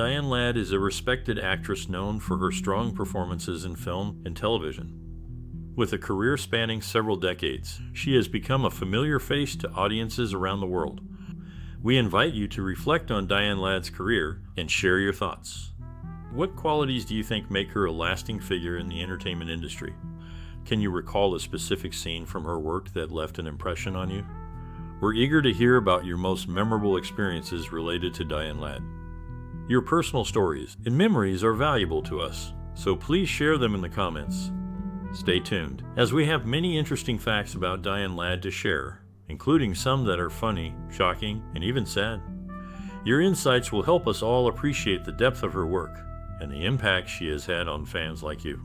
Diane Ladd is a respected actress known for her strong performances in film and television. With a career spanning several decades, she has become a familiar face to audiences around the world. We invite you to reflect on Diane Ladd's career and share your thoughts. What qualities do you think make her a lasting figure in the entertainment industry? Can you recall a specific scene from her work that left an impression on you? We're eager to hear about your most memorable experiences related to Diane Ladd. Your personal stories and memories are valuable to us, so please share them in the comments. Stay tuned, as we have many interesting facts about Diane Ladd to share, including some that are funny, shocking, and even sad. Your insights will help us all appreciate the depth of her work and the impact she has had on fans like you.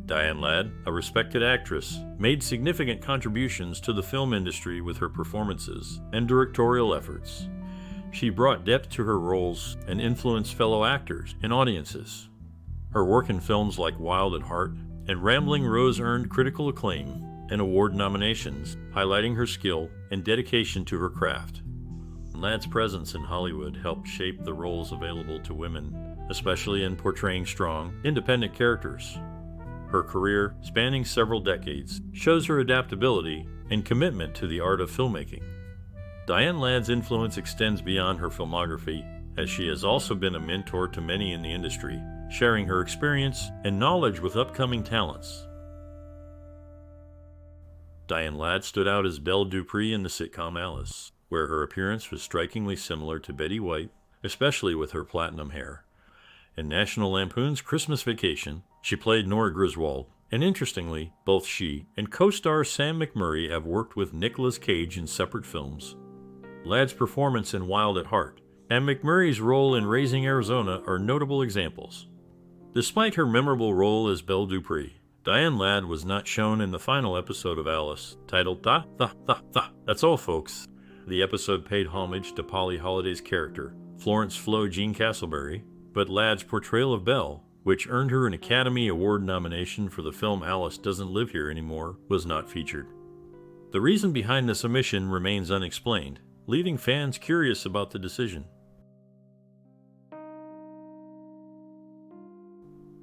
Diane Ladd, a respected actress, made significant contributions to the film industry with her performances and directorial efforts. She brought depth to her roles and influenced fellow actors and audiences. Her work in films like Wild at Heart and Rambling Rose earned critical acclaim and award nominations, highlighting her skill and dedication to her craft. Ladd's presence in Hollywood helped shape the roles available to women, especially in portraying strong, independent characters. Her career, spanning several decades, shows her adaptability and commitment to the art of filmmaking. Diane Ladd's influence extends beyond her filmography, as she has also been a mentor to many in the industry, sharing her experience and knowledge with upcoming talents. Diane Ladd stood out as Belle Dupree in the sitcom Alice, where her appearance was strikingly similar to Betty White, especially with her platinum hair. In National Lampoon's Christmas Vacation, she played Nora Griswold, and interestingly, both she and co-star Sam McMurray have worked with Nicolas Cage in separate films. Ladd's performance in Wild at Heart and McMurray's role in Raising Arizona are notable examples. Despite her memorable role as Belle Dupree, Diane Ladd was not shown in the final episode of Alice, titled Tha Tha Tha Tha. That's all, folks. The episode paid homage to Polly Holliday's character, Florence Flo Jean Castleberry, but Ladd's portrayal of Belle, which earned her an Academy Award nomination for the film Alice Doesn't Live Here Anymore, was not featured. The reason behind this omission remains unexplained, leaving fans curious about the decision.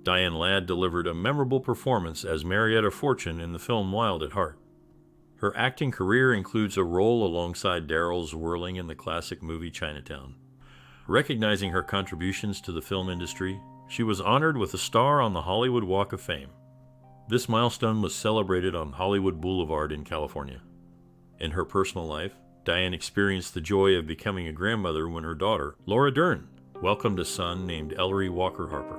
Diane Ladd delivered a memorable performance as Marietta Fortune in the film Wild at Heart. Her acting career includes a role alongside Darryl Zwirling in the classic movie Chinatown. Recognizing her contributions to the film industry, she was honored with a star on the Hollywood Walk of Fame. This milestone was celebrated on Hollywood Boulevard in California. In her personal life, Diane experienced the joy of becoming a grandmother when her daughter, Laura Dern, welcomed a son named Ellery Walker Harper.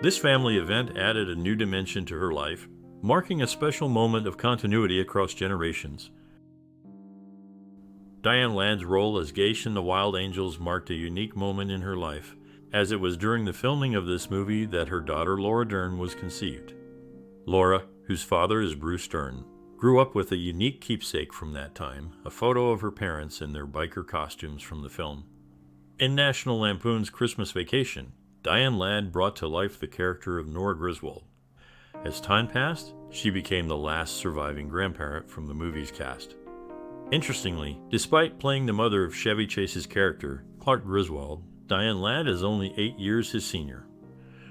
This family event added a new dimension to her life, marking a special moment of continuity across generations. Diane Ladd's role as Geish in The Wild Angels marked a unique moment in her life, as it was during the filming of this movie that her daughter Laura Dern was conceived. Laura, whose father is Bruce Dern, grew up with a unique keepsake from that time, a photo of her parents in their biker costumes from the film. In National Lampoon's Christmas Vacation, Diane Ladd brought to life the character of Nora Griswold. As time passed, she became the last surviving grandparent from the movie's cast. Interestingly, despite playing the mother of Chevy Chase's character, Clark Griswold, Diane Ladd is only 8 years his senior.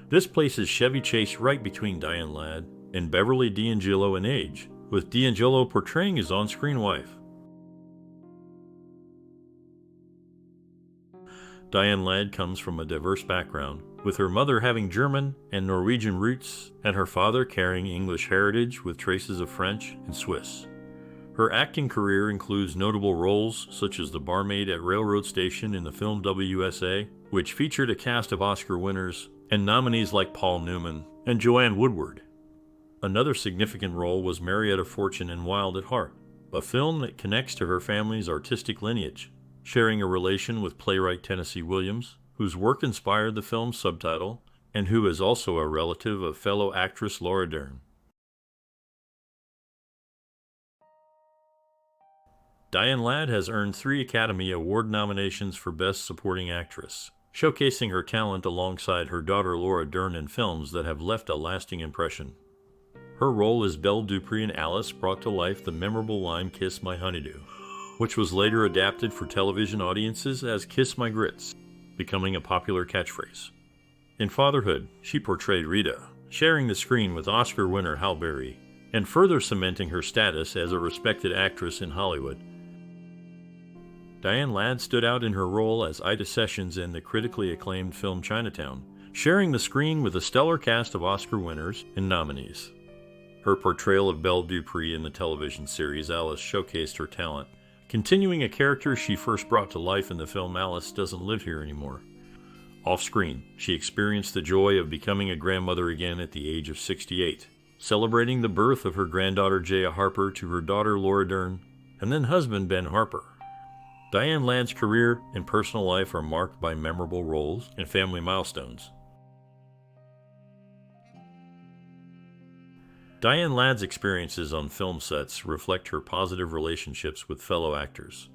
This places Chevy Chase right between Diane Ladd and Beverly D'Angelo in age, with D'Angelo portraying his on-screen wife. Diane Ladd comes from a diverse background, with her mother having German and Norwegian roots, and her father carrying English heritage with traces of French and Swiss. Her acting career includes notable roles such as the barmaid at Railroad Station in the film WSA, which featured a cast of Oscar winners and nominees like Paul Newman and Joanne Woodward. Another significant role was Marietta Fortune in Wild at Heart, a film that connects to her family's artistic lineage, sharing a relation with playwright Tennessee Williams, whose work inspired the film's subtitle, and who is also a relative of fellow actress Laura Dern. Diane Ladd has earned 3 Academy Award nominations for Best Supporting Actress, showcasing her talent alongside her daughter Laura Dern in films that have left a lasting impression. Her role as Belle Dupree in Alice brought to life the memorable line "Kiss My Honeydew," which was later adapted for television audiences as "Kiss My Grits." becoming a popular catchphrase. In Fatherhood, she portrayed Rita, sharing the screen with Oscar winner Halle Berry, and further cementing her status as a respected actress in Hollywood. Diane Ladd stood out in her role as Ida Sessions in the critically acclaimed film Chinatown, sharing the screen with a stellar cast of Oscar winners and nominees. Her portrayal of Belle Dupree in the television series Alice showcased her talent, continuing a character she first brought to life in the film Alice Doesn't Live Here Anymore. Off-screen, she experienced the joy of becoming a grandmother again at the age of 68, celebrating the birth of her granddaughter Jaya Harper to her daughter Laura Dern, and then husband Ben Harper. Diane Ladd's career and personal life are marked by memorable roles and family milestones. Diane Ladd's experiences on film sets reflect her positive relationships with fellow actors.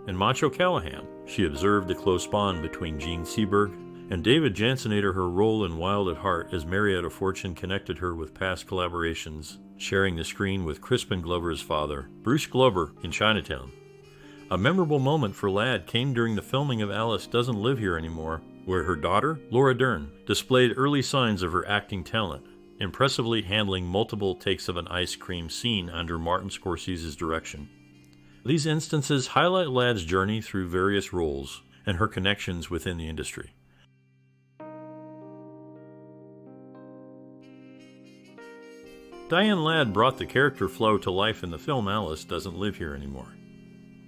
In Macho Callahan, she observed the close bond between Gene Seberg and David Jansenator. Her role in Wild at Heart as Marietta Fortune connected her with past collaborations, sharing the screen with Crispin Glover's father, Bruce Glover, in Chinatown. A memorable moment for Ladd came during the filming of Alice Doesn't Live Here Anymore, where her daughter, Laura Dern, displayed early signs of her acting talent, impressively handling multiple takes of an ice cream scene under Martin Scorsese's direction. These instances highlight Ladd's journey through various roles and her connections within the industry. Diane Ladd brought the character Flo to life in the film Alice Doesn't Live Here Anymore.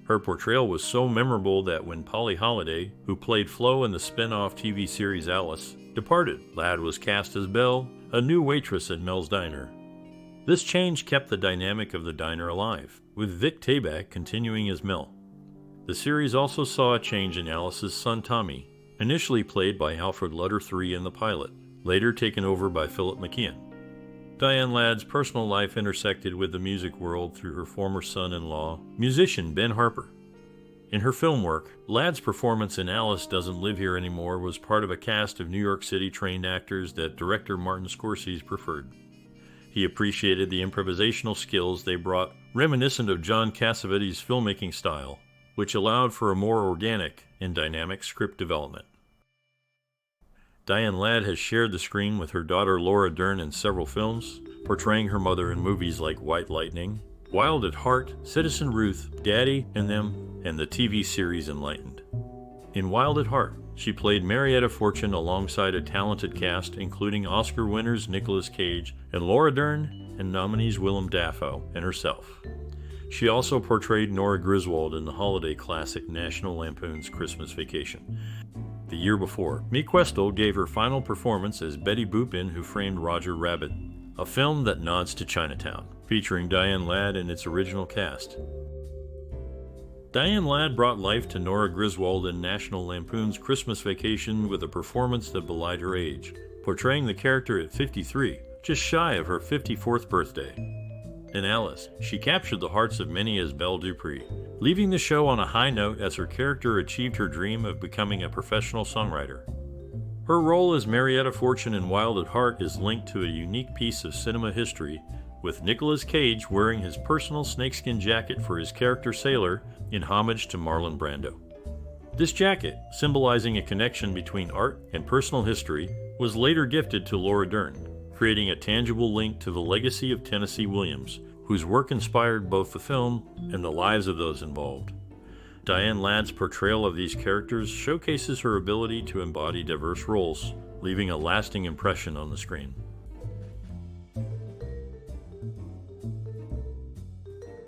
Her portrayal was so memorable that when Polly Holliday, who played Flo in the spin-off TV series Alice, departed, Ladd was cast as Belle, a new waitress at Mel's Diner. This change kept the dynamic of the diner alive, with Vic Tayback continuing as Mel. The series also saw a change in Alice's son Tommy, initially played by Alfred Lutter III in the pilot, later taken over by Philip McKeon. Diane Ladd's personal life intersected with the music world through her former son-in-law, musician Ben Harper. In her film work, Ladd's performance in Alice Doesn't Live Here Anymore was part of a cast of New York City trained actors that director Martin Scorsese preferred. He appreciated the improvisational skills they brought, reminiscent of John Cassavetes' filmmaking style, which allowed for a more organic and dynamic script development. Diane Ladd has shared the screen with her daughter Laura Dern in several films, portraying her mother in movies like White Lightning, Wild at Heart, Citizen Ruth, Daddy and Them, and the TV series Enlightened. In Wild at Heart, she played Marietta Fortune alongside a talented cast including Oscar winners Nicolas Cage and Laura Dern and nominees Willem Dafoe and herself. She also portrayed Nora Griswold in the holiday classic National Lampoon's Christmas Vacation. The year before, Mae Questel gave her final performance as Betty Boop in Who Framed Roger Rabbit, a film that nods to Chinatown, featuring Diane Ladd in its original cast. Diane Ladd brought life to Nora Griswold in National Lampoon's Christmas Vacation with a performance that belied her age, portraying the character at 53, just shy of her 54th birthday. In Alice, she captured the hearts of many as Belle Dupree, leaving the show on a high note as her character achieved her dream of becoming a professional songwriter. Her role as Marietta Fortune in Wild at Heart is linked to a unique piece of cinema history, with Nicolas Cage wearing his personal snakeskin jacket for his character Sailor in homage to Marlon Brando. This jacket, symbolizing a connection between art and personal history, was later gifted to Laura Dern, creating a tangible link to the legacy of Tennessee Williams, whose work inspired both the film and the lives of those involved. Diane Ladd's portrayal of these characters showcases her ability to embody diverse roles, leaving a lasting impression on the screen.